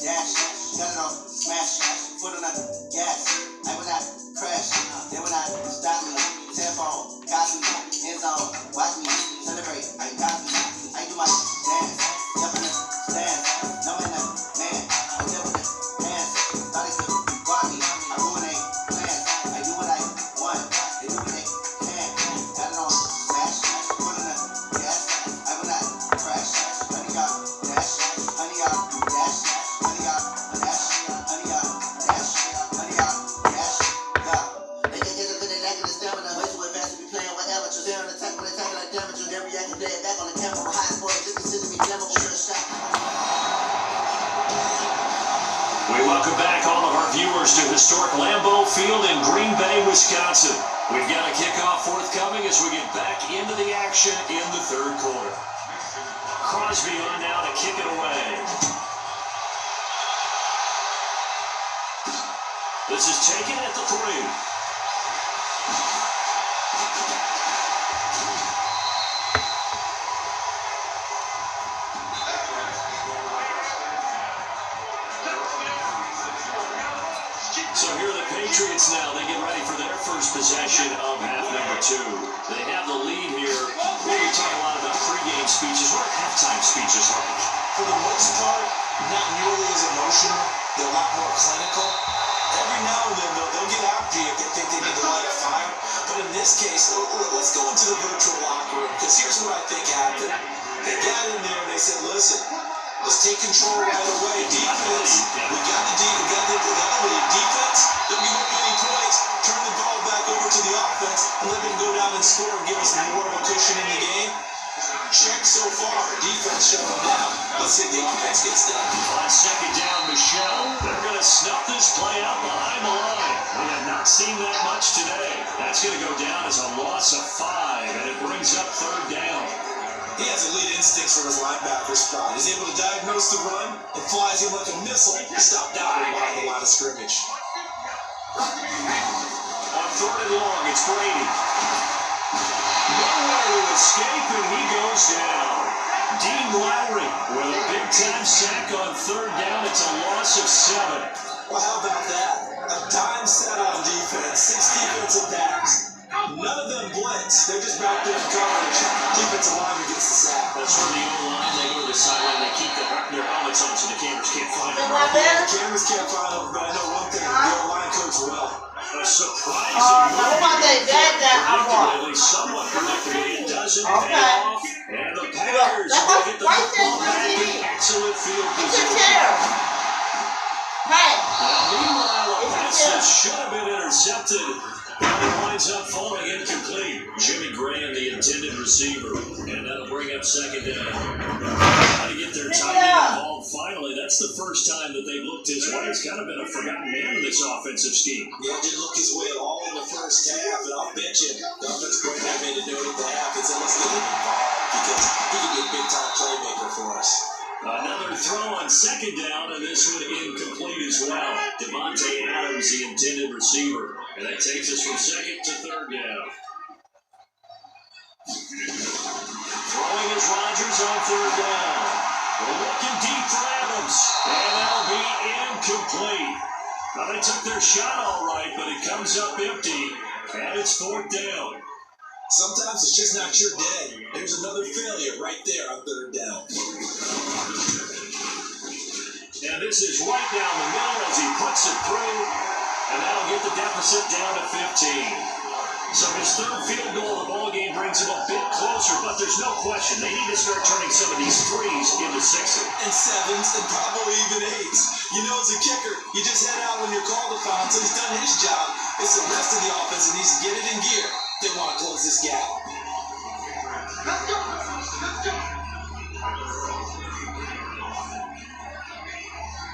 dash, cut it off, smash, foot on the gas. I will not crash, they will not stop me. Telephone, got me, end zone, watch me, celebrate, I got me. I do my dance, jump in the stand, no in the man, I deal with the hands, thought they could guard me, I ruin they plans, I do what I want, they do what they can, got it on, smash, foot on the gas, I will not crash, honey y'all, dash, honey y'all, dash, honey y'all, dash, honey y'all, dash, honey y'all, dash, yeah. They can get a bit of lag in the stamina, way too advanced to be playing with amateurs. They're on attack when they tackle like damage, and every act and play it back on the camera. High sport, just consider me flammable, sure shot. We welcome back all of our viewers to historic Lambeau Field in Green Bay, Wisconsin. We've got a kickoff forthcoming as we get back into the action in the third quarter. Crosby on now to kick it away. This is taken at the 3. So here are the Patriots now. They get ready for their first possession of half number 2. They have the lead here. We talk a lot about pregame speeches. What are halftime speeches like? For the most part, not nearly as emotional. They're a lot more clinical. Every now and then, they'll get after you if they think they need to light a fire. But in this case, let's go into the virtual locker room, because here's what I think happened. They got in there and they said, listen, let's take control right away. Defense, we got the lead. Defense, don't give up any points. Turn the ball back over to the offense and let them go down and score and give us more of a cushion in the game. Check so far. Defense shut them down. Let's see if the offense gets done. On second down, Michelle. They're going to snuff this play out behind the line. We have not seen that much today. That's going to go down as a loss of 5, and it brings up third down. He has elite instincts for his linebacker spot. He's able to diagnose the run and flies him like a missile to stop down behind the line of scrimmage. On third and long, it's Brady. Nowhere to escape, and he goes down. Dean Lowry with a big-time sack on third down. It's a loss of 7. Well, how about that? A dime set on defense, 6 defensive backs. None of them blitz. They're just back there in coverage. Defensive lineman gets the sack. That's where the O-line, they go to the sideline, they keep their helmets on so the cameras can't find them. The cameras can't find them, but I know one thing. The O-line coach will. A surprising move. Predictably, somewhat predictably, it doesn't pay off. And the Packers will get the football back in excellent field position. Meanwhile, a pass that should have been intercepted, but it winds up falling incomplete. Jimmy Graham, the intended receiver, and that'll bring up second down. Trying to get their tight end involved finally. That's the first time that they've looked his way. It's kind of been a forgotten man in this offensive scheme. Yeah, didn't look his way at all in the first half, and I'll bet you the offensive coordinator made a note at the half and said, let's get him involved because he could be a big-time playmaker for us. Another throw on second down, and this one incomplete as well. Devontae Adams, the intended receiver. And that takes us from second to third down. Throwing is Rodgers on third down. We're looking deep for Adams, and that'll be incomplete. Now, they took their shot all right, but it comes up empty, and it's fourth down. Sometimes it's just not your day. There's another failure right there on third down. And this is right down the middle as he puts it through, and that'll get the deficit down to 15. So his third field goal of the ballgame brings him a bit closer, but there's no question they need to start turning some of these threes into 6s. And 7s, and probably even 8s. You know, as a kicker, you just head out when you're called upon, so he's done his job. It's the rest of the offense that needs to get it in gear. They want to close this gap. Let's go.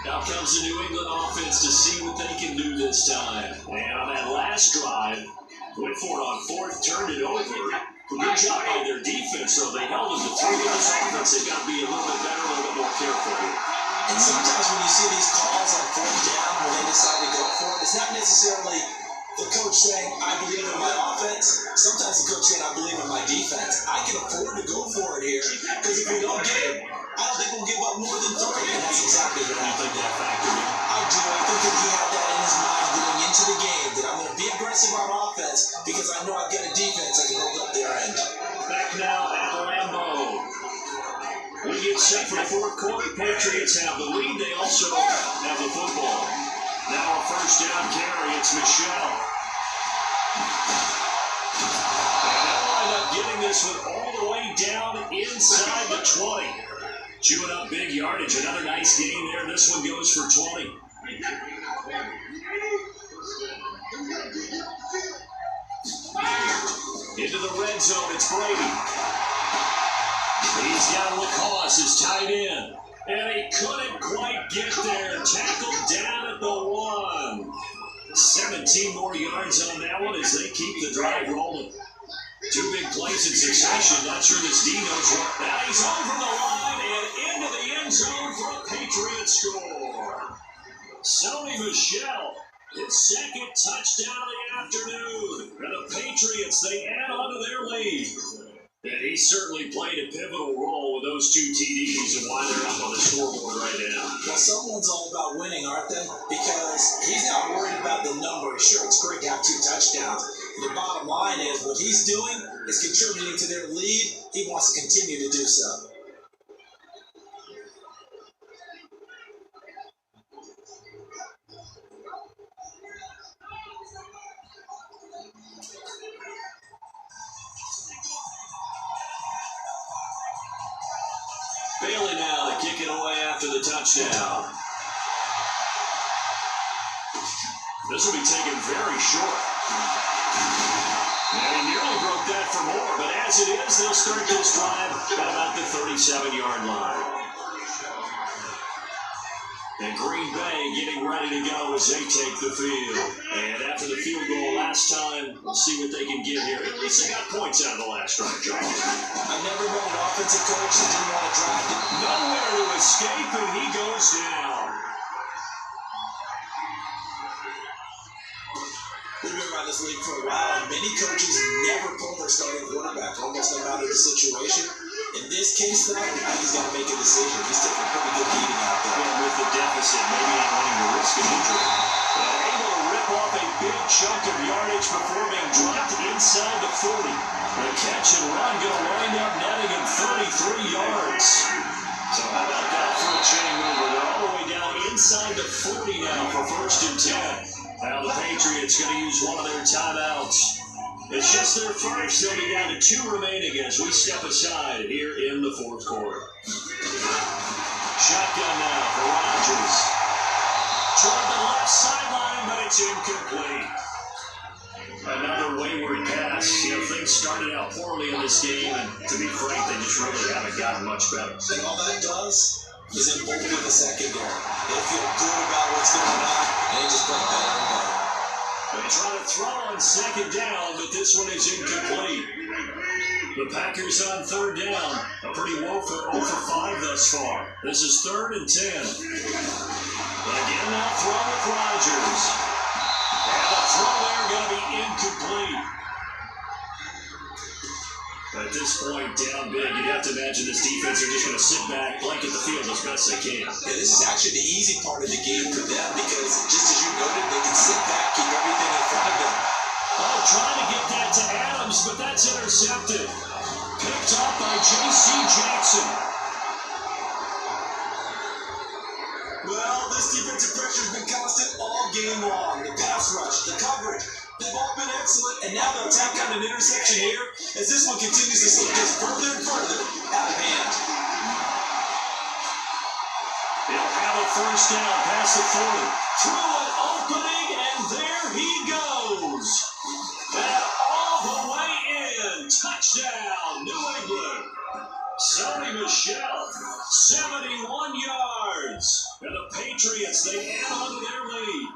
Now comes the New England offense to see what they can do this time. And on that last drive, went for it on fourth, turned it over. Good job by their defense, though. They held them to 3 in this offense. They've got to be a little bit better, a little bit more careful here. And sometimes when you see these calls on fourth down, when they decide to go for it, it's not necessarily the coach saying, I believe in my offense. offense. Sometimes the coach said, I believe in my defense. I can afford to go for it here, because if we don't get it, I don't think we'll give up more than 3, and that's exactly what I think that factored in. I do. I think that he had that in his mind going into the game, that I'm going to be aggressive on offense because I know I've got a defense that can hold up their end. Back now at Lambeau. We get set for the fourth quarter. Patriots have the lead. They also have the football. Now a first down carry. It's Michelle. And they'll wind up getting this one all the way down inside the 20. Chewing up big yardage. Another nice gain there. This one goes for 20. Into the red zone. It's Brady. He's got Lacoste, is tied in. And he couldn't quite get there. Tackled down at the 1. 17 more yards on that one as they keep the drive rolling. 2 big plays in succession. Not sure this D knows what. Now he's over the line and into the end zone for a Patriot score. Sony Michel, his second touchdown of the afternoon. And the Patriots, they add on to their lead. And he certainly played a pivotal role with those 2 TDs and why they're up on the scoreboard right now. Well, someone's all about winning, aren't they? Because he's not worried about the number. Sure, it's great to have 2 touchdowns. The bottom line is what he's doing is contributing to their lead. He wants to continue to do so. Bailey now to kick it away after the touchdown. This will be taken very short. And he nearly broke that for more, but as it is, they'll start this drive at about the 37-yard line. And Green Bay getting ready to go as they take the field. And after the field goal last time, we'll see what they can get here. At least they got points out of the last drive, John. I've never known an offensive coach that didn't want to drive it. Nowhere to escape, and he goes down. We've been around this league for a while, and many coaches never pull their starting quarterback, almost no matter the situation. In this case, though, he's got to make a decision. He's taking a pretty good beating out there. And with the deficit, maybe not wanting to risk an injury. But able to rip off a big chunk of yardage before being dropped inside the 40. The catch and run going to wind up netting him 33 yards. So how about that for a chain mover? They're all the way down inside the 40 now for 1st and 10. Now the Patriots going to use one of their timeouts. It's just their first. They'll be down to 2 remaining as we step aside here in the 4th quarter. Shotgun now for Rodgers. Toward the left sideline, but it's incomplete. Another wayward pass. You know, things started out poorly in this game, and to be frank, they just really haven't gotten much better. And all that does is embolden the secondary. They feel good about what's going on, and they just play better and better. They try to throw on 2nd down, but this one is incomplete. The Packers on 3rd down. A pretty woeful 0 for 5 thus far. This is 3rd and 10. Again, that throw with Rodgers. And the throw there going to be incomplete. At this point, down big, you'd have to imagine this defense are just going to sit back, blanket the field as best they can. Yeah, this is actually the easy part of the game for them because, just as you noted, they can sit back, keep everything in front of them. Oh, trying to get that to Adams, but that's intercepted. Picked off by J.C. Jackson. Well, this defensive pressure has been constant all game long. The pass rush, the coverage, they've all been excellent, and now they'll tack on an interception here as this one continues to slip just further and further out of hand. They'll have a 1st down past the 40. Through an opening, and there he goes. And all the way in. Touchdown, New England. Sony Michel, 71 yards. And the Patriots, they add on to their lead.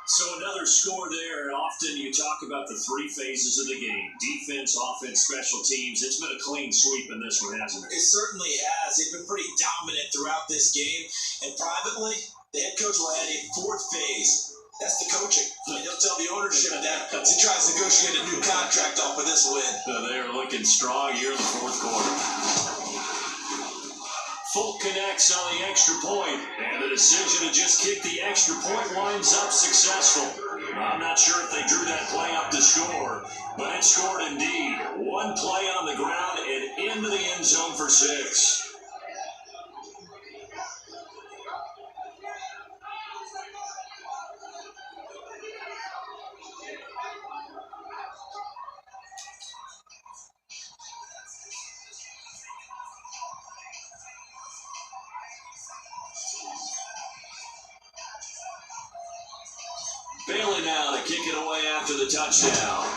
So another score there, and often you talk about the 3 phases of the game. Defense, offense, special teams. It's been a clean sweep in this one, hasn't it? It certainly has. They've been pretty dominant throughout this game. And privately, the head coach will add a 4th phase. That's the coaching. And he'll tell the ownership that as he tries to negotiate a new contract off of this win. They are looking strong here in the fourth quarter. Folk connects on the extra point, and the decision to just kick the extra point winds up successful. I'm not sure if they drew that play up to score, but it scored indeed. One play on the ground and into the end zone for 6. Bailey now to kick it away after the touchdown.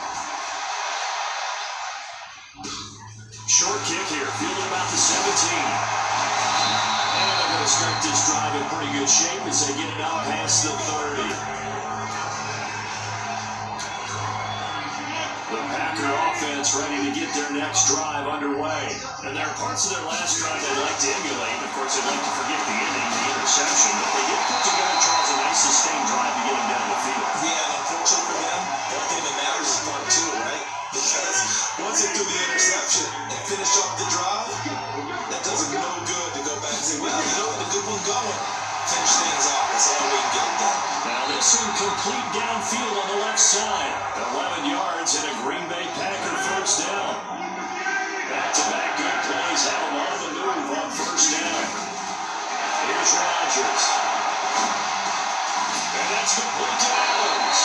Short kick here, fielded about the 17. And they're going to start this drive in pretty good shape as they get it out past the 30. The Packer offense ready to get their next drive underway. And there are parts of their last drive they'd like to emulate. Of course, they'd like to forget the inning, the interception, but they did put together, Charles, a nice sustained drive to get them down the field. Yeah, unfortunately for them, the only thing that matters is part 2, right? Because once they do the interception and finish up the drive, that does them no good to go back and say, well, you know what, the good one going. Finish things off. That's all we can get it done. Now this one complete downfield on the left side. 11 yards and a Green Bay Packer first down. Back-to-back good plays have them on the move on first down. Here's Rodgers. And that's complete to Adams.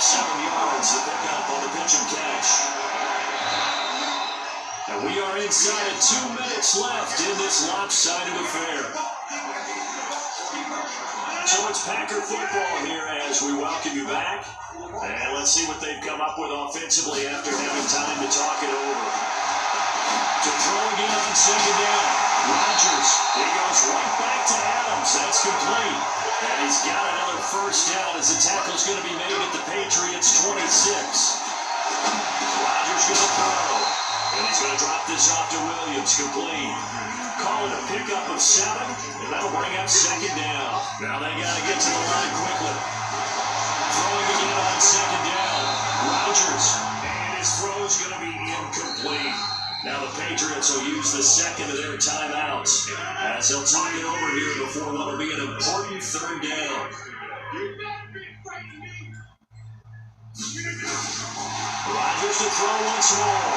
7 yards to pick up on the pitch and catch. And we are inside of 2 minutes left in this lopsided affair. So it's Packer football here as we welcome you back. And let's see what they've come up with offensively after having time to talk it over. To throw again on second down. Rodgers, he goes right back to Adams. That's complete. And he's got another first down as the tackle's going to be made at the Patriots 26. Rodgers going to throw. And he's going to drop this off to Williams, complete. Call it a pickup of 7, and that'll bring up second down. Now they got to get to the line quickly. Throwing again on second down. Rodgers, and his throw is going to be incomplete. Now the Patriots will use the second of their timeouts as they'll talk it over here before what will be an important third down. Rodgers to throw once more.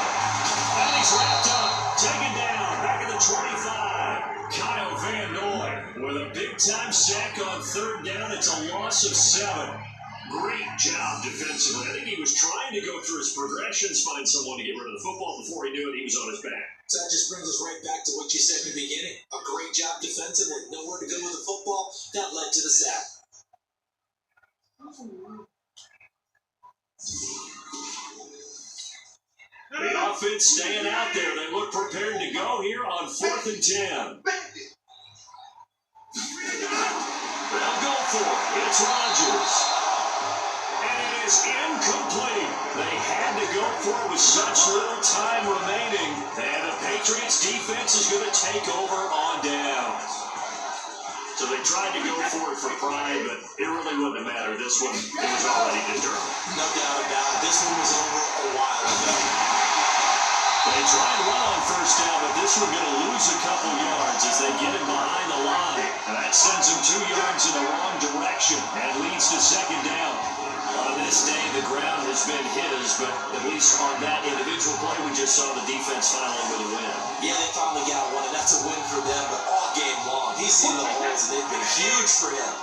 And he's wrapped up. Taken down. Back at the 25. Kyle Van Noy with a big-time sack on third down. It's a loss of 7. Great job defensively. I think he was trying to go through his progressions, find someone to get rid of the football. Before he knew it, he was on his back. So that just brings us right back to what you said in the beginning. A great job defensively. Nowhere to go with the football. That led to the sack. The offense staying out there. They look prepared to go here on 4th and 10. They'll go for it. It's Rodgers. And it is incomplete. They had to go for it with such little time remaining. And the Patriots defense is going to take over on downs. So they tried to go for it for pride, but it really wouldn't have mattered. This one, it was already determined. No doubt about it. This one was over a while ago. They tried well on first down, but this one going to lose a couple yards as they get it behind the line. And that sends them 2 yards in the wrong direction and leads to second down. On this day, the ground has been his, but at least on that individual play, we just saw the defense finally with a win. Yeah, they finally got one, and that's a win for them, but all game long, he's seen the holes, and they've been huge for him.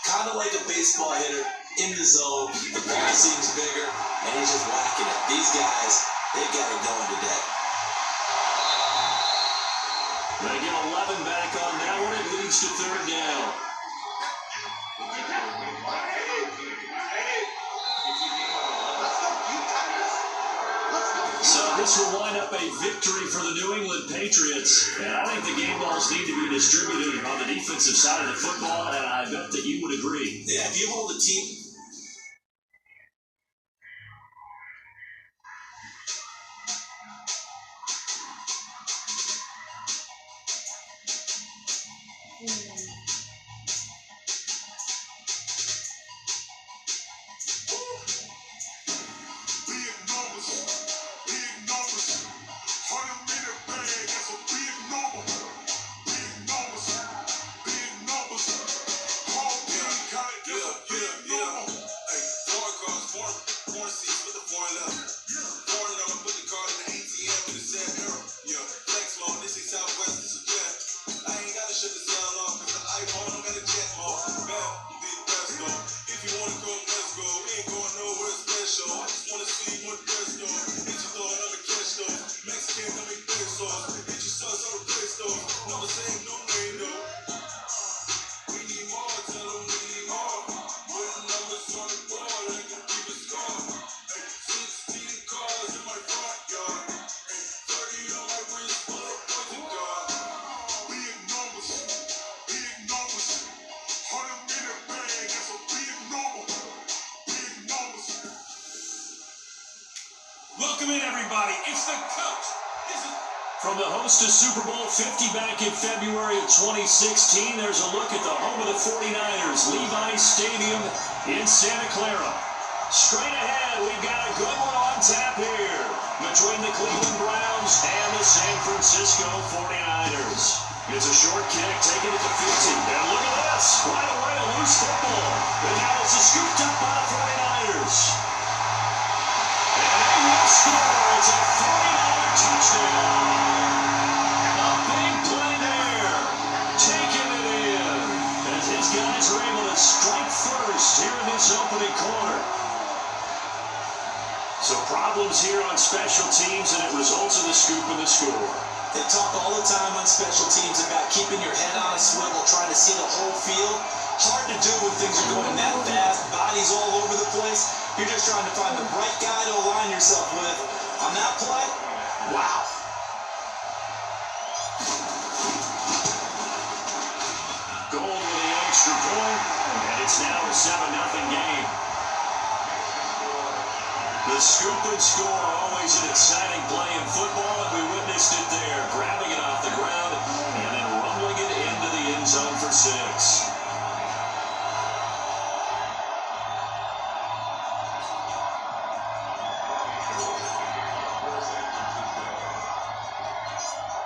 Kind of like a baseball hitter in the zone. The ball seems bigger, and he's just whacking it. These guys, they got it going today. They get 11 back on that one. It leads to third down. So this will wind up a victory for the New England Patriots. And I think the game balls need to be distributed on the defensive side of the football, and I bet that you would agree. Yeah, if you hold the team... Welcome in, everybody. It's the coach. From the host of Super Bowl 50 back in February of 2016, there's a look at the home of the 49ers, Levi's Stadium in Santa Clara. Straight ahead, we've got a good one on tap here between the Cleveland Browns and the San Francisco 49ers. It's a short kick, taken at the 50. And look at this, right away a loose football. And now it's scooped up by the 49ers. And they will score. It's a 49er touchdown. A big play there. Taking it in. As his guys are able to strike first here in this opening quarter. So problems here on special teams, and it results in the scoop and the score. They talk all the time on special teams about keeping your head on a swivel, trying to see the whole field. Hard to do when things are going that fast, bodies all over the place. You're just trying to find the right guy to align yourself with. On that play, wow. Goal with the extra point, and it's now a 7-0 game. The scoop and score, always an exciting play in football, and we witnessed it there, grabbing it off the ground and then rumbling it into the end zone for 6.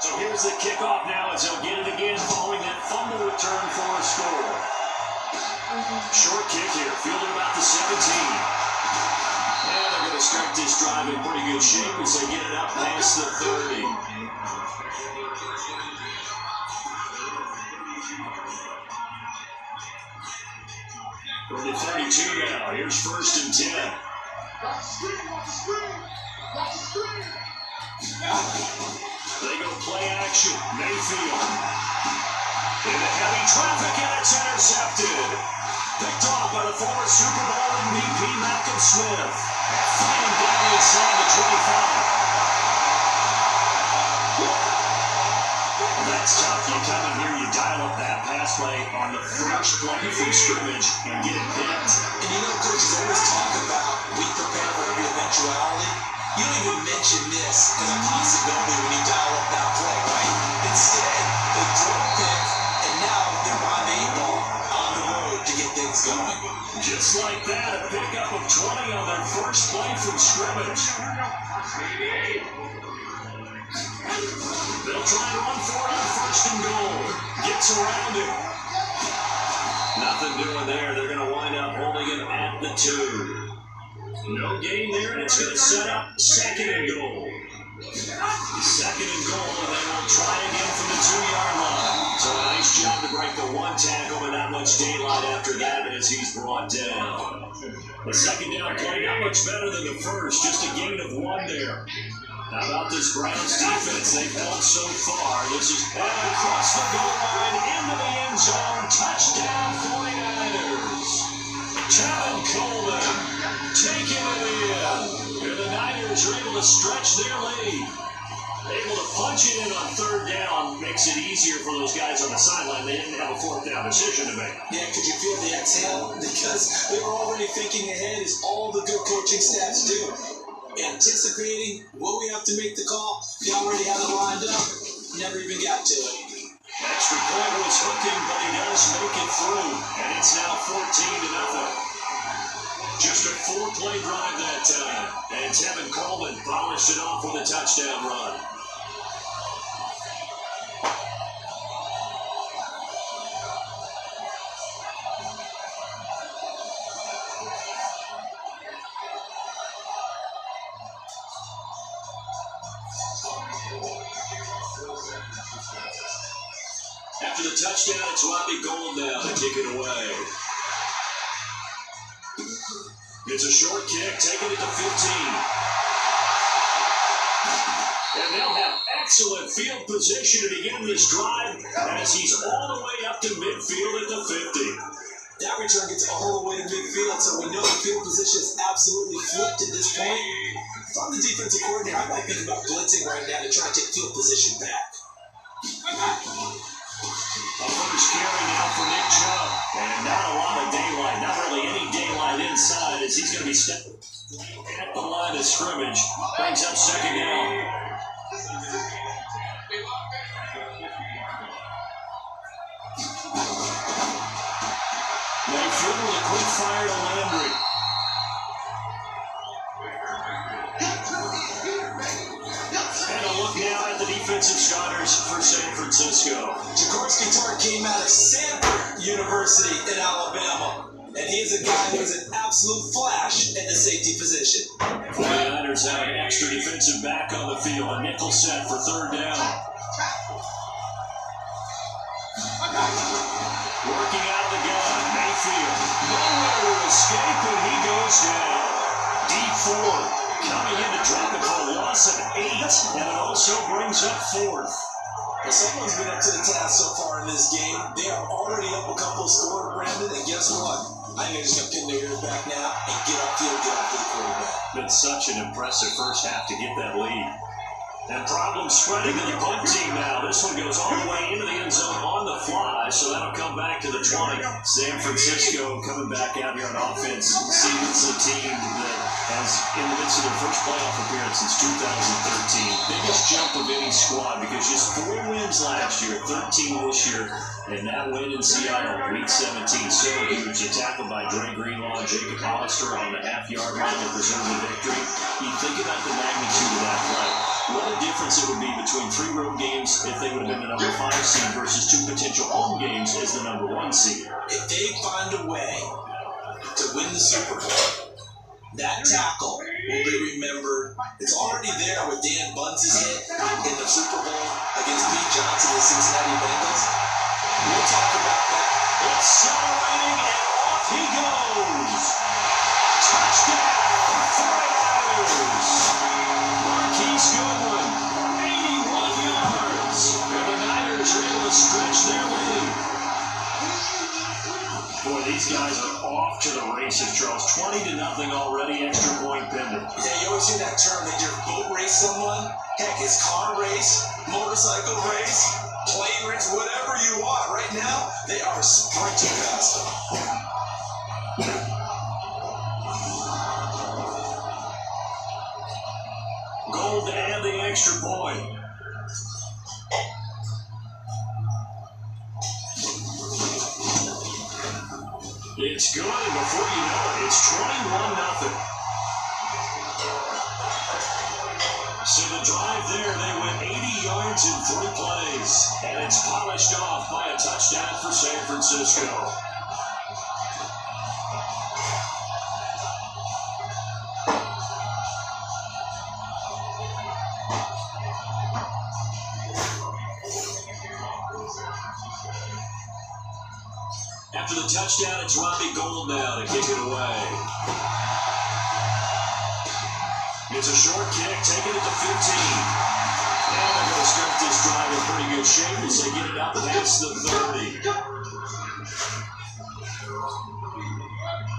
So here's the kickoff now as they'll get it again following that fumble return for a score. Short kick here, fielded about the 17. And they're going to start this drive in pretty good shape as they get it up past the 30. From the 32 now, here's 1st and 10. They go play action, Mayfield. Into heavy traffic and it's intercepted. Picked off by the former Super Bowl MVP Malcolm Smith. Fighting down inside the 25. That's tough. You come in here, you dial up that pass play on the first play from scrimmage and get it picked. And you know, coaches always talk about we prepare for every eventuality. You don't even mention this as a possibility when you dial up that play, right? Instead, they throw a pick, and now they're on the 8 ball on the road to get things going. Just like that, a pickup of 20 on their first play from scrimmage. They'll try to run for it on 1st and goal. Gets around it. Nothing doing there. They're going to wind up holding it at the 2. No gain there, and it's going to set up 2nd and goal. 2nd and goal, and they will try again from the 2-yard line. So a nice job to break the 1 tackle, but not much daylight after that as he's brought down. The 2nd down play not much better than the first, just a gain of 1 there. How about this Browns defense? They've held so far. This is across the goal line, into the end zone. Touchdown 49ers. Tevin Coleman taking it in. And the Niners are able to stretch their lead. Able to punch it in on 3rd down. Makes it easier for those guys on the sideline. They didn't have a 4th down decision to make. Yeah, could you feel the exhale? Because they were already thinking ahead, as all the good coaching staffs do. Anticipating what we have to make the call. They already had it lined up. Never even got to it. Extra point was hooking, but he does make it through. And it's now 14-0. Just a 4-play drive that time. And Tevin Coleman polished it off with a touchdown run. After the touchdown, it's Robbie Gould now to kick it away. It's a short kick, taking it to 15. And they'll have excellent field position to begin this drive as he's all the way up to midfield at the 50. That return gets all the way to midfield, so we know the field position is absolutely flipped at this point. If I'm the defensive coordinator, I might think about blitzing right now to try and take field position back. A first carry now for Nick Chubb. And not a lot of daylight, not really any daylight inside as he's going to be stepping at the line of scrimmage. Brings up second down. Mayfield with a quick fire to Landry. And a look now at the defensive starters for San Francisco. Jaworski Tart came out of Stanford University in Alabama, and he is a guy who is an absolute flash at the safety position. 49ers have an extra defensive back on the field, a nickel set for third down. Working out of the gun, Mayfield. Nowhere to escape, and he goes down. D4 coming in to drop it for a loss of 8, and it also brings up fourth. Well, someone's been up to the task so far in this game. They are already up a couple of scores, Brandon, and guess what? I think they're just going to pin their ears back now and get upfield, get after the quarterback. Been such an impressive first half to get that lead. And problem spreading to the punt team now. This one goes all the way into the end zone on the fly, so that'll come back to the 20. San Francisco coming back out here on offense. See, it's a team that has, in the midst of their first playoff appearance since 2013. Biggest jump of any squad because just 4 wins last year, 13 this year, and that win in Seattle, week 17. So huge. A tackle by Dre Greenlaw and Jacob Hollister on the half-yard line to preserve the victory. You think about the magnitude of that play. What a difference it would be between 3 road games if they would have been the number 5 seed versus 2 potential home games as the number 1 seed. If they find a way to win the Super Bowl, that tackle will be remembered. It's already there with Dan Bunce's hit in the Super Bowl against Pete Johnson and the Cincinnati Bengals. We'll talk about that. Accelerating, and off he goes. Touchdown, 49ers. Marquise Goodwin, 81 yards. And the Niners are able to stretch their lead. Boy, these guys are off to the races, Charles. 20-0 already, extra point pending. Yeah, you always hear that term, they just boat race someone. Heck, it's car race, motorcycle race, plane race, whatever you want. Right now, they are sprinting past them. Gold to add the extra point. It's good, and before you know it, it's 21-0. So the drive there, they went 80 yards in 3 plays, and it's polished off by a touchdown for San Francisco. After the touchdown, it's Robbie Gould now to kick it away. It's a short kick, taking it to 15. And they're going to start this drive in pretty good shape as they get it up past the 30.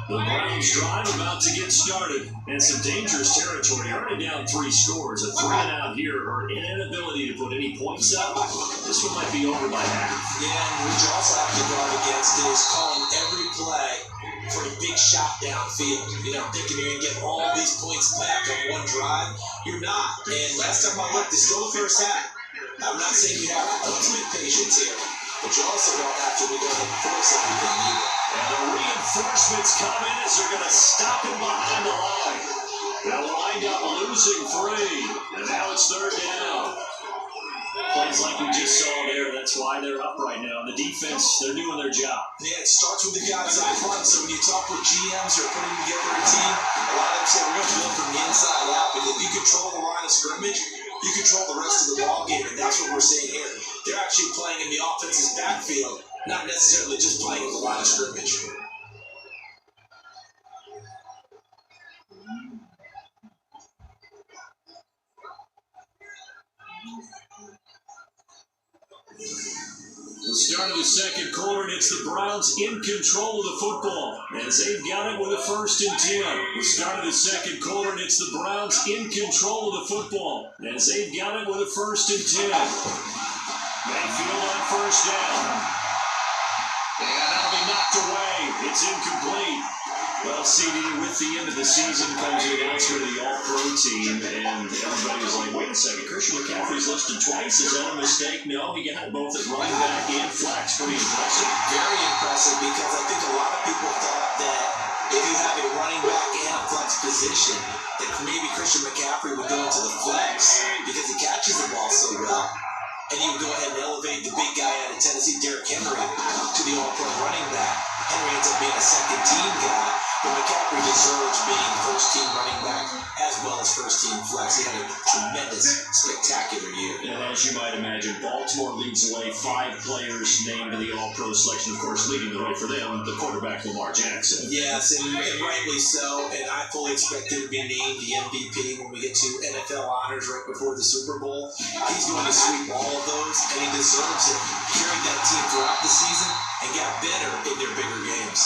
The Browns drive about to get started. And some dangerous territory. Already down 3 scores. A 3 and out here, or an inability to put any points up. This one might be over by half. Yeah, and what you also have to guard against is calling every play for a big shot downfield. You know, thinking you're going to get all these points back on one drive. You're not. And last time I looked, it's still the first half. I'm not saying you have ultimate patience here, but you also don't have to be going to force everything either. And the reinforcements come in as they're going to stop him behind the line. They'll wind up losing 3. And now it's third down. Plays like we just saw there. That's why they're up right now. The defense, they're doing their job. Yeah, it starts with the guys up front. So when you talk with GMs who are putting together a team, a lot of them say we're going to build from the inside out. Because if you control the line of scrimmage, you control the rest of the ball game. And that's what we're seeing here. They're actually playing in the offense's backfield, not necessarily just playing in the line of scrimmage. The start of the second quarter, and it's the Browns in control of the football as they've got it with a 1st and 10. The start of the second quarter, and it's the Browns in control of the football as they've got it with a 1st and 10. Mayfield on 1st down. And that'll be knocked away. It's incomplete. Well, CD, with the end of the season comes the announcement of the All-Pro team, and everybody was like, wait a second, Christian McCaffrey's listed twice. Is that a mistake? No, he got both at running back and flex. Pretty impressive. Very impressive, because I think a lot of people thought that if you have a running back and a flex position, that maybe Christian McCaffrey would go into the flex because he catches the ball so well. And you would go ahead and elevate the big guy out of Tennessee, Derrick Henry, to the All-Pro running back. Henry ends up being a second-team guy, but McCaffrey deserves being first-team running back as well as first-team flex. He had a tremendous, spectacular year. And as you might imagine, Baltimore leads the way. 5 players named to the All-Pro selection. Of course, leading the way for them, the quarterback Lamar Jackson. Yes, and rightly so. And I fully expect him to be named the MVP when we get to NFL honors right before the Super Bowl. He's going to sweep all of those, and he deserves it. Carried that team throughout the season and got better in their bigger games.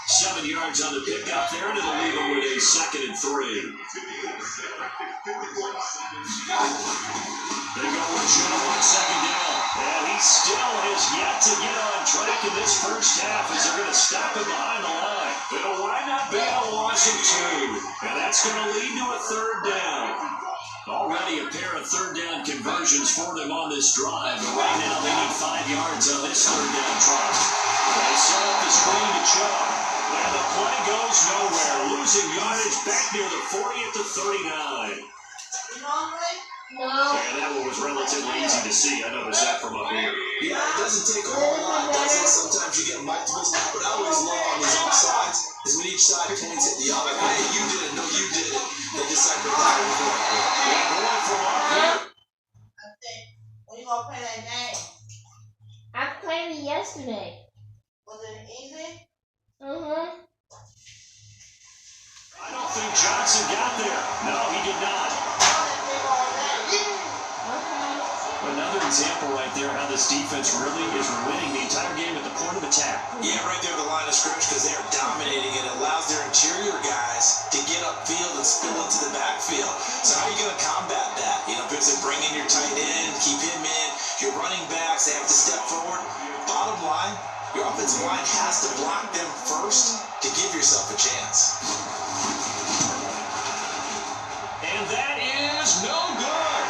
7 yards on the pickup there, and it'll leave him with a 2nd and 3. They go with Joe on 2nd down. And he still has yet to get on track in this first half as they're going to stop him behind the line. It'll wind up being a loss of 2. And that's going to lead to a 3rd down. Already a pair of 3rd down conversions for them on this drive. But right now they need 5 yards on this 3rd down try. They set up the screen to Chubb. And the play goes nowhere. Losing yardage back near the 40 at the 39. No. And that one was relatively easy to see. I noticed that from up here. Yeah, it doesn't take a whole lot, does it? Sometimes you get multiples. What I always love on these offsides is when each side points at the other. Hey, you did it. No, you did it. They decipher that one correctly. Yeah, going from up here. When you gonna play that game? I played it yesterday. Was it easy? I don't think Johnson got there. No, he did not. Another example right there how this defense really is winning the entire game at the point of attack. Yeah, right there at the line of scrimmage, because they are dominating, and it allows their interior guys to get upfield and spill into the backfield. So how are you going to combat that? You know, because they bring in your tight end, keep him in, your running backs, they have to step forward. Bottom line, your offensive line has to block them first to give yourself a chance. And that is no good.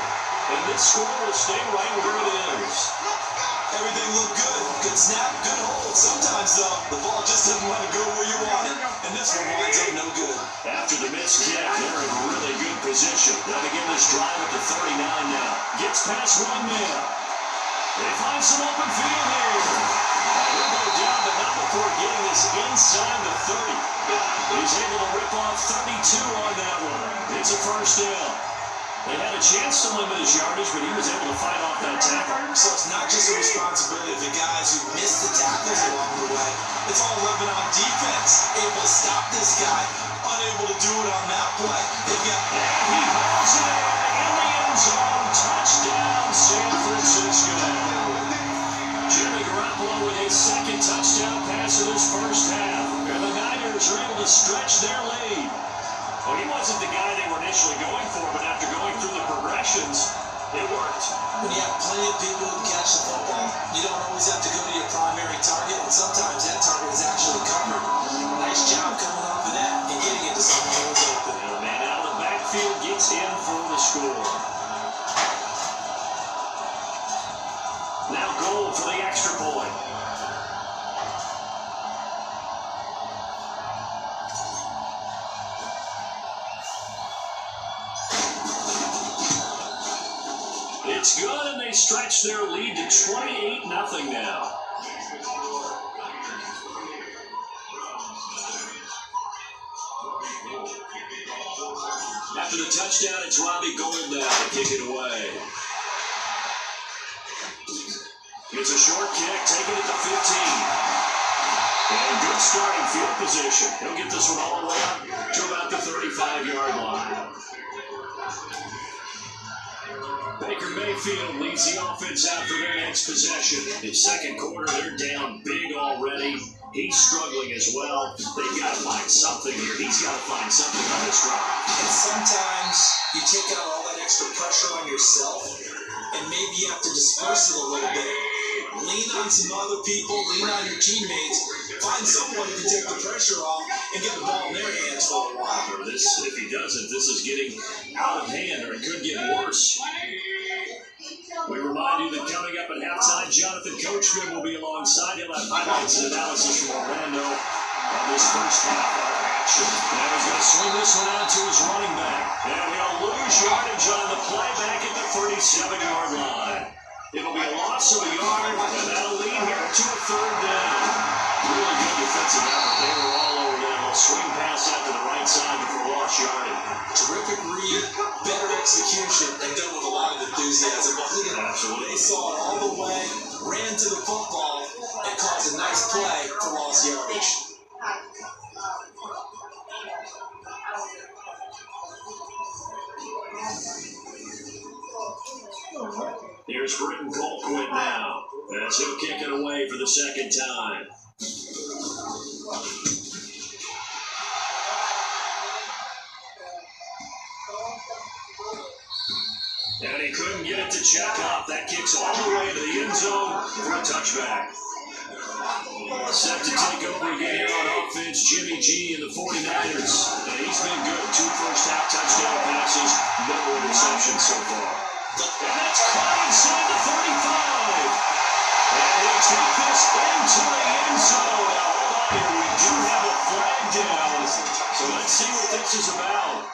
And this score will stay right where it is. Everything looked good. Good snap, good hold. Sometimes, though, the ball just doesn't want to go where you want it. And this one winds up no good. After the missed kick, they're in really good position. They'll begin this drive at the 39 now. Gets past 1 man. They find some open field here. He'll go down, but not before getting this inside the 30. He's able to rip off 32 on that one. It's a 1st down. They had a chance to limit his yardage, but he was able to fight off that tackle. So it's not just a responsibility of the guys who missed the tackles along the way. It's all living on defense. Able to stop this guy. Unable to do it on that play. They've got... And he hauls it in the end zone. Touchdown, San Francisco. Jimmy Garoppolo with a 2nd touchdown pass in his first half. And the Niners are able to stretch their lead. Well, he wasn't the guy they were initially going for, but after going through the progressions, it worked. When you have plenty of people who can catch the football, you don't always have to go to your primary target, and sometimes that target is actually covered. Nice job coming off of that and getting it to someone who was open. And the man out of the backfield gets in for the score. Now goal for the extra point. It's good, and they stretch their lead to 28-0 now. After the touchdown, it's Robbie Gould now to kick it away. It's a short kick, taking it to 15. And good starting field position. He'll get this one all the way up to about the 35-yard line. Baker Mayfield leads the offense out for their next possession. In second quarter, they're down big already. He's struggling as well. They've got to find something here. He's got to find something on this drive. And sometimes you take out all that extra pressure on yourself, and maybe you have to disperse it a little bit. Lean on some other people, lean on your teammates. Find someone who can take the pressure off and get the ball in their hands for a while. If he doesn't, this is getting out of hand, or it could get worse. We remind you that coming up at halftime, Jonathan Coachman will be alongside. He'll have highlights and analysis from Orlando on this first half of action. Now he's going to swing this one out to his running back. And he'll lose yardage on the play back at the 37-yard line. It'll be a loss of a yard, and that'll lead here to a third down. Really good defensive effort. They were all over that. A swing pass out to the right side before lost yardage. Terrific read, better execution, and done with a lot of enthusiasm. Absolutely. They saw it all the way, ran to the football, and caused a nice play for lost yardage. Here's Britton Colquitt now. As he'll kick it away for the second time. And he couldn't get it to check up. That kicks all the way to the end zone for a touchback. Set to take over again here on offense, Jimmy G and the 49ers. And he's been good. 2 first-half touchdown passes, no interceptions so far. And that's caught inside the 35. And he'll take this into the end zone. Now, hold on here. We do have a flag down. So let's see what this is about.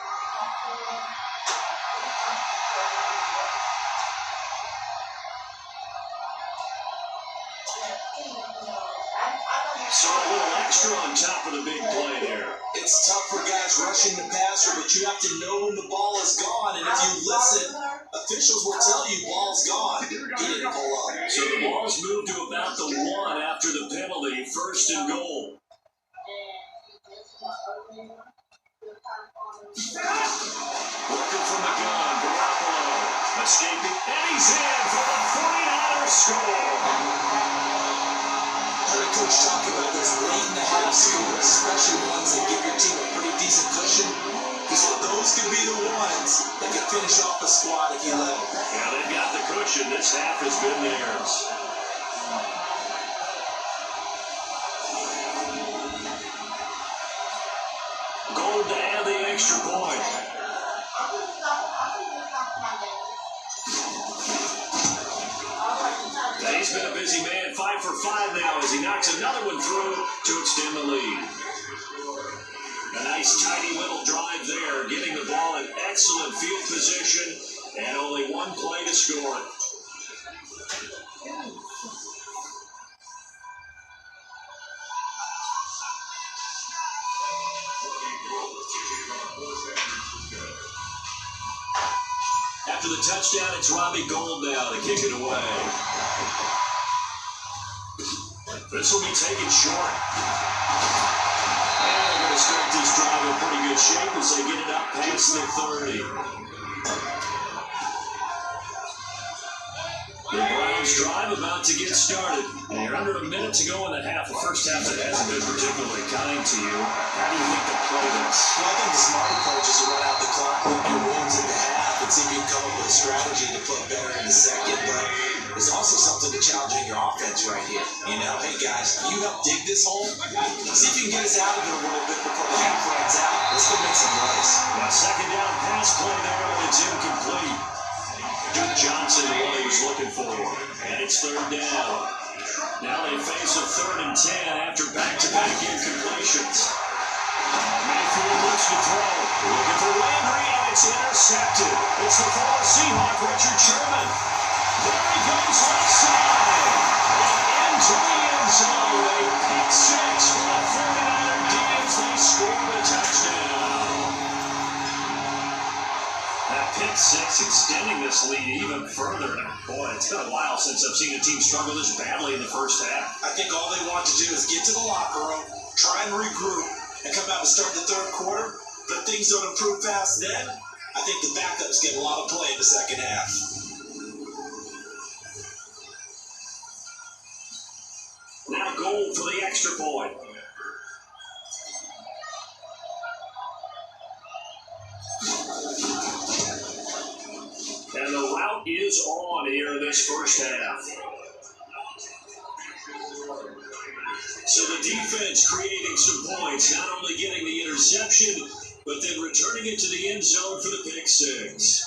So a little extra on top of the big play there. It's tough for guys rushing the passer, but you have to know when the ball is gone. And if you listen, officials will tell you ball's gone. He didn't pull up. So the ball's moved to about the 1 after the penalty, first and goal. Working from the gun, Garoppolo escaping, and he's in for the 49ers score. Heard Coach talk about those late in the half scores, especially ones that give your team a pretty decent cushion. He said those could be the ones that can finish off a squad if you let them. Yeah, they've got the cushion. This half has been theirs. Gold to add the extra point. He's been a busy man, 5 for 5 now as he knocks another one through to extend the lead. A nice tidy little drive there, getting the ball in excellent field position, and only one play to score it. After the touchdown, it's Robbie Gould now to kick it away. This will be taken short. And they're going to start this drive in pretty good shape as they get it up past the 30. The Browns drive about to get started. And you're under a minute to go in the half. The first half that hasn't been particularly kind to you. How do you think they'll play this? Well, I think the smart approach is to run out the clock, look your wins in the half, and see if you can come up with a strategy to play better in the second. But there's also something to challenging your offense right here. You know, hey guys, you help dig this hole. See if you can get us out of it a little bit before the half runs out. Let's go make some noise. Now, second down pass play there, but it's incomplete. Duke Johnson, what he was looking for. And it's third down. Now they face a 3rd and 10 after back-to-back incompletions. Mayfield looks to throw. Looking for Landry, and it's intercepted. It's the former Seahawk, Richard Sherman. There he goes left side. And into the end zone. A pick 6 for the 49er D's. They score the touchdown. That pick 6 extending this lead even further. Boy, it's been a while since I've seen a team struggle this badly in the first half. I think all they want to do is get to the locker room, try and regroup, and come out and start the third quarter. But things don't improve fast then. I think the backups get a lot of play in the second half. goal for the extra point. And the rout is on here in this first half. So the defense creating some points, not only getting the interception, but then returning it to the end zone for the pick six.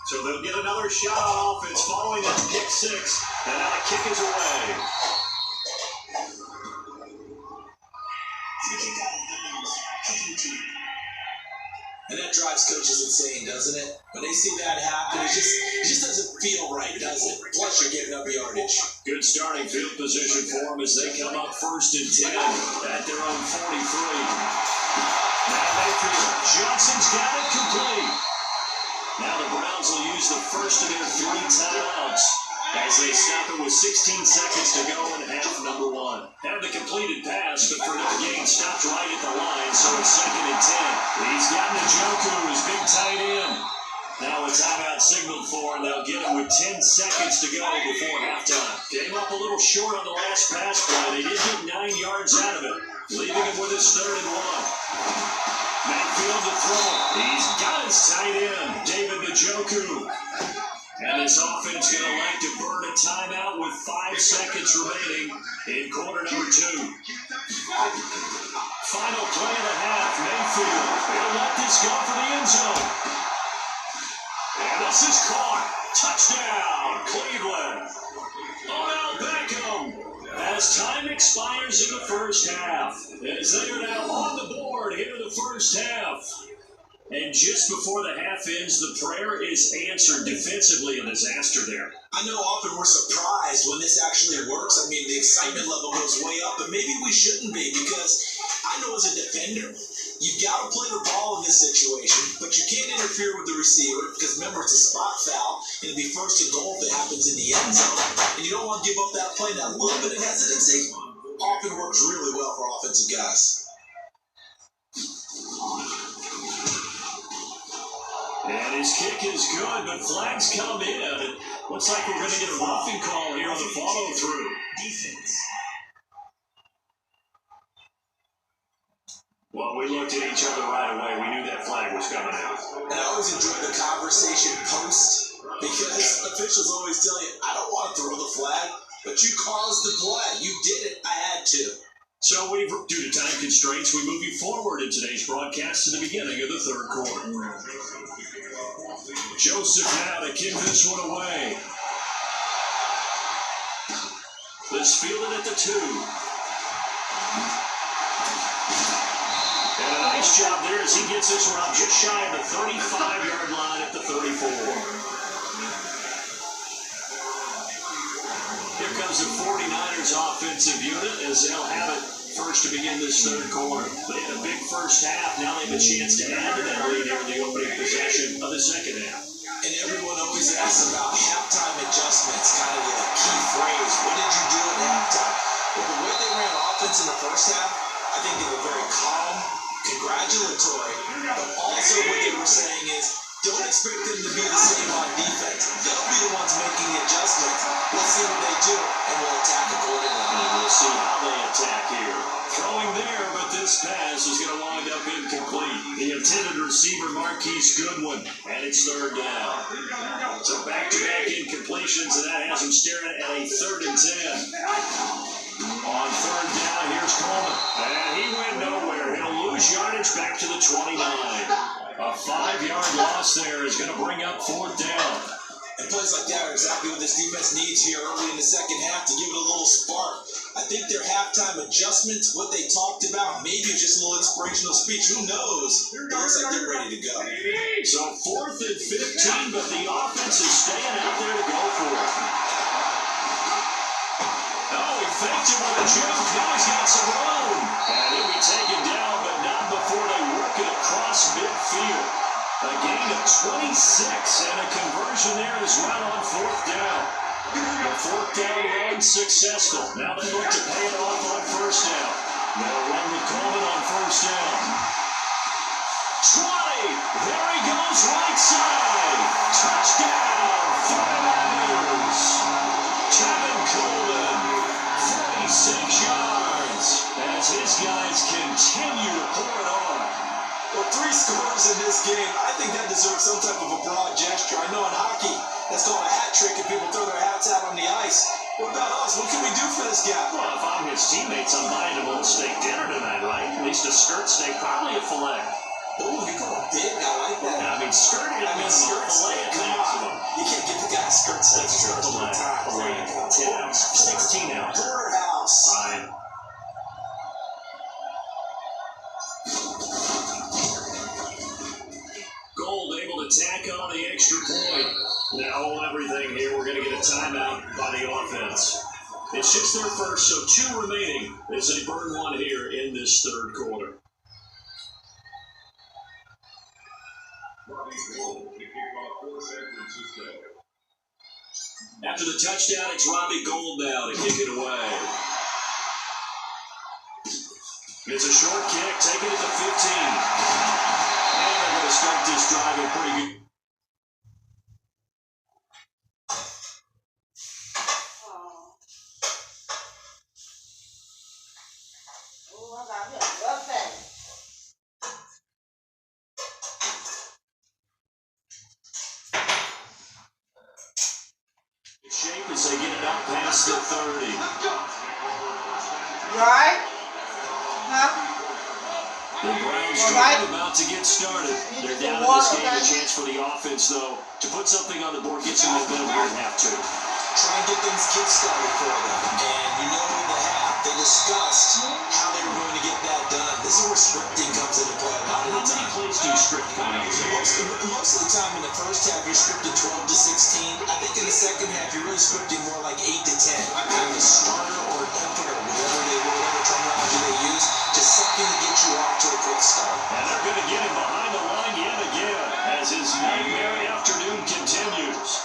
So they'll get another shot on offense following that pick six, and now the kick is away. And that drives coaches insane, doesn't it? When they see that happen, it just doesn't feel right, does it? Plus, you're giving up yardage. Good starting field position for them as they come up 1st and 10 at their own 43. Now Mayfield, Johnson's got it complete. Now the Browns will use the first of their 3 timeouts as they stop it with 16 seconds to go in half number 1. Have the completed pass, but for no gain, stopped right at the line, so it's 2nd and 10. He's got Njoku, his big tight end. Now a timeout signaled for, and they'll get him with 10 seconds to go before halftime. Came up a little short on the last pass play. They did get 9 yards out of it, leaving him with his 3rd and 1. Mayfield to throw. He's got his tight end, David Njoku. And this offense going to like to burn a timeout with 5 seconds remaining in quarter number 2. Final play of the half. Mayfield will let this go for the end zone. And this is caught. Touchdown, Cleveland. Odell Beckham as time expires in the first half. As they are now on the board here in the first half. And just before the half ends, the prayer is answered defensively. A disaster there. I know often we're surprised when this actually works. I mean, the excitement level goes way up, but maybe we shouldn't be, because I know as a defender, you've got to play the ball in this situation, but you can't interfere with the receiver because, remember, it's a spot foul, and it'll be 1st and goal if it happens in the end zone, and you don't want to give up that play. That little bit of hesitancy often works really well for offensive guys. And his kick is good, but flags come in. It looks like we're going to get a roughing call here on the follow-through. Defense. Well, we looked at each other right away. We knew that flag was coming out. And I always enjoy the conversation post, because officials always tell you, I don't want to throw the flag, but you caused the play. You did it. I had to. So due to time constraints, we move you forward in today's broadcast to the beginning of the 3rd quarter. Joseph now to kick this one away. Let's field it at the 2. And a nice job there as he gets this one up just shy of the 35-yard line at the 34. Here comes the 49ers offensive unit as they'll have it first to begin this 3rd quarter. They had a big first half. Now they have a chance to add to that lead here in the opening possession of the 2nd half. And everyone always asks about halftime adjustments, kind of the key phrase. What did you do at halftime? Well, the way they ran offense in the first half, I think they were very calm, congratulatory, but also what they were saying is, don't expect them to be the same on defense. They'll be the ones making the adjustments. We'll see what they do, and we'll attack accordingly. And we'll see how they attack here. Throwing there, but this pass is going to wind up incomplete. The intended receiver, Marquise Goodwin, and it's 3rd down. So back-to-back incompletions, and that has him staring at a 3rd and 10. On 3rd down, here's Coleman. And he went nowhere. He'll lose yardage back to the 29. A 5-yard loss there is going to bring up 4th down. And plays like that are exactly what this defense needs here early in the second half to give it a little spark. I think their halftime adjustments, what they talked about, maybe just a little inspirational speech. Who knows? It looks like they're ready to go. So 4th and 15, but the offense is staying out there to go for it. Oh, he faked him with a jump. Now he's got some room. And he'll be taken down, but not before they work it across midfield. A gain of 26 and a conversion there as well on 4th down. The 4th down run successful. Now they look to pay it off on 1st down. They'll run with Coleman on first down. 20. There he goes right side. Touchdown, 49ers. Kevin Coleman, 46 yards. As his guys continue to pour it on. Well, 3 scores in this game. I think that deserves some type of a broad gesture. I know in hockey, that's called a hat trick and people throw their hats out on the ice. What about us? What can we do for this guy? Well, if I'm his teammates, I'm buying him a little steak dinner tonight, right? At least a skirt steak, probably a filet. Oh, you call him big? I like that. I mean, skirt at minimum, filet at maximum. You can't give the guy a skirt steak. That's true. Filet, 10 ounce, 16 ounce. Porterhouse. Fine. Gold able to tack on the extra point. Now hold everything here. We're going to get a timeout by the offense. It's just their first, so 2 remaining as they burn 1 here in this third quarter. After the touchdown, it's Robbie Gould now to kick it away. It's a short kick, taking it to 15. And they're going to start this drive in pretty good. Shape as they get it up past the 30. You alright? Huh? The Browns are about to get started. They're down in this game. A chance for the offense, though, to put something on the board, get some momentum here at half 2. Try and get things kick-started for them. And you know in the half, they discussed how they were going to get that done. This is where scripting comes into play. How many plays do you script coming out? Most of the time in the first half, you're scripted 12 to 16. I think in the second half, you're really scripting more like 8 to 10. Kind of a starter or an opener, whatever terminology they use, just something to get you off to a quick start. And they're going to get him behind the line yet again as his nightmare afternoon continues.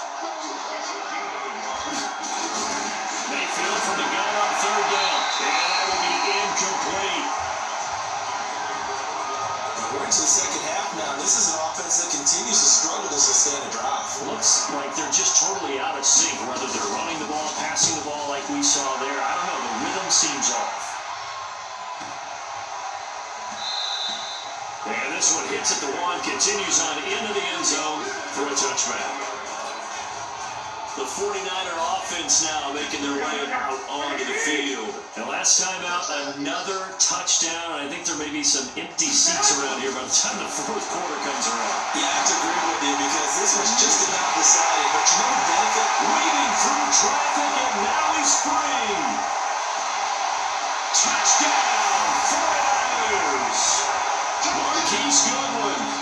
Mayfield from the gun on third down. And that will be incomplete. We're into the second half now. This is an offense that continues to struggle to sustain a drive. Looks like they're just totally out of sync, whether they're running the ball, passing the ball like we saw there. I don't know. The rhythm seems off. And this one hits at the 1, continues on into the end zone for a touchback. The 49er offense now making their way out onto the field. And last time out, another touchdown. I think there may be some empty seats around here by the time the fourth quarter comes around. Yeah, I have to agree with you because this was just about decided. But you know the benefit? Weaving through traffic, and now he's free. Touchdown, 49ers. Marquise Goodwin.